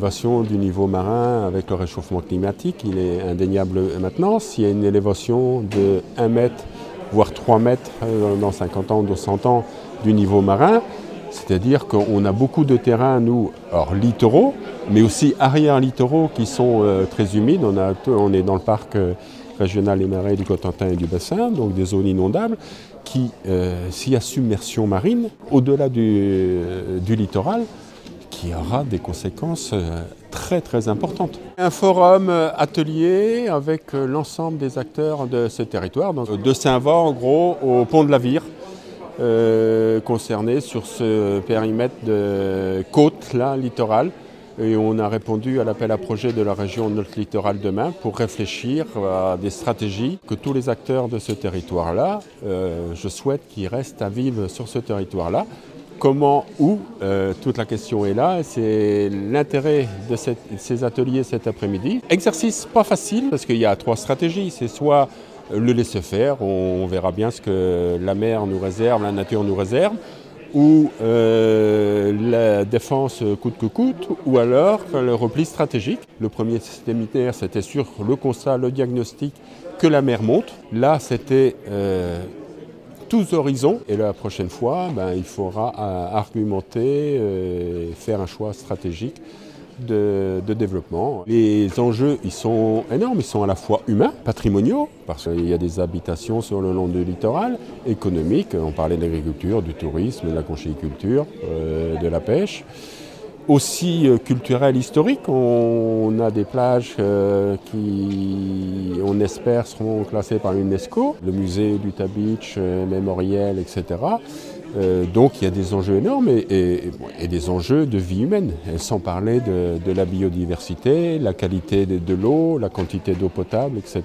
l'élévation du niveau marin avec le réchauffement climatique, il est indéniable maintenant. S'il y a une élévation de 1 mètre, voire 3 mètres dans 50 ans, 200 ans du niveau marin, c'est-à-dire qu'on a beaucoup de terrains, nous, alors littoraux, mais aussi arrière-littoraux qui sont très humides. On est dans le parc régional des marais du Cotentin et du Bessin, donc des zones inondables, qui, s'il y a submersion marine, au-delà du littoral, qui aura des conséquences très très importantes. Un forum atelier avec l'ensemble des acteurs de ce territoire, donc de Saint-Va en gros au pont de la Vire, concernés sur ce périmètre de côte là, littorale. Et on a répondu à l'appel à projet de la région Notre Littoral Demain pour réfléchir à des stratégies que tous les acteurs de ce territoire-là, je souhaite qu'ils restent à vivre sur ce territoire-là. Comment, où, toute la question est là, c'est l'intérêt de ces ateliers cet après-midi. Exercice pas facile parce qu'il y a 3 stratégies, c'est soit le laisser faire, on verra bien ce que la mer nous réserve, la nature nous réserve, ou la défense coûte que coûte, ou alors le repli stratégique. Le premier séminaire, c'était sur le constat, le diagnostic que la mer monte. Là, c'était tous horizons. Et la prochaine fois, il faudra argumenter, faire un choix stratégique de développement. Les enjeux, ils sont énormes, ils sont à la fois humains, patrimoniaux, parce qu'il y a des habitations sur le long du littoral, économiques, on parlait de l'agriculture, du tourisme, de la conchyliculture, de la pêche, aussi culturel, historique. On a des plages qui, on espère, seront classées par l'UNESCO, le musée d'Utah Beach, mémoriel, etc. Donc il y a des enjeux énormes et des enjeux de vie humaine, sans parler de la biodiversité, la qualité de l'eau, la quantité d'eau potable, etc.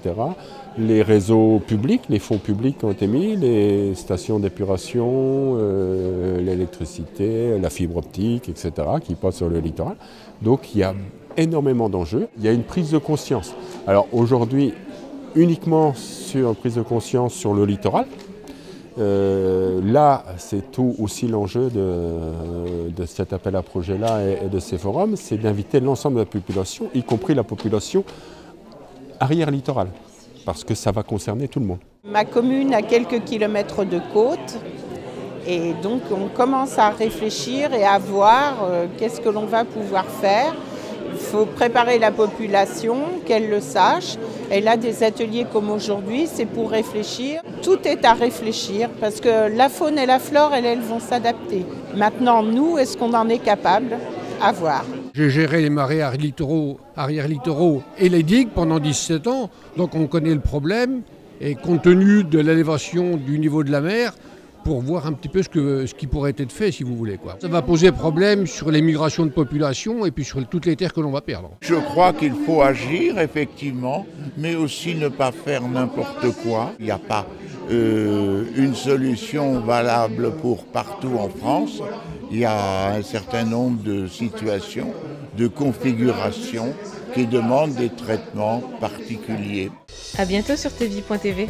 Les réseaux publics, les fonds publics qui ont été mis, les stations d'épuration, l'électricité, la fibre optique, etc. qui passent sur le littoral. Donc il y a énormément d'enjeux. Il y a une prise de conscience. Alors aujourd'hui, uniquement sur une prise de conscience sur le littoral. Là, c'est tout aussi l'enjeu de cet appel à projet-là et de ces forums, c'est d'inviter l'ensemble de la population, y compris la population arrière-littorale, parce que ça va concerner tout le monde. Ma commune a quelques kilomètres de côte, et donc on commence à réfléchir et à voir qu'est-ce que l'on va pouvoir faire. Il faut préparer la population, qu'elle le sache. Et là, des ateliers comme aujourd'hui, c'est pour réfléchir. Tout est à réfléchir parce que la faune et la flore, elles vont s'adapter. Maintenant, nous, est-ce qu'on en est capable? À voir. J'ai géré les marais arrière-littoraux et les digues pendant 17 ans, donc on connaît le problème. Et compte tenu de l'élévation du niveau de la mer, pour voir un petit peu ce qui pourrait être fait, si vous voulez, quoi. Ça va poser problème sur les migrations de population et puis sur toutes les terres que l'on va perdre. Je crois qu'il faut agir, effectivement, mais aussi ne pas faire n'importe quoi. Il n'y a pas une solution valable pour partout en France. Il y a un certain nombre de situations, de configurations qui demandent des traitements particuliers. À bientôt sur tvie.tv.